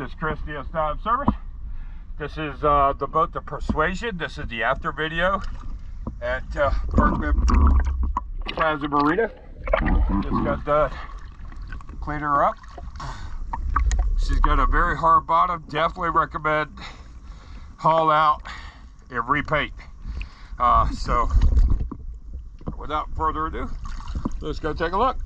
This is Chris, DS9 Service. This is the boat, the Persuasion. This is the after video at Parkman Plaza Marina. Just got done cleaning her up. She's got a very hard bottom. Definitely recommend haul out and repaint. So without further ado, let's go take a look.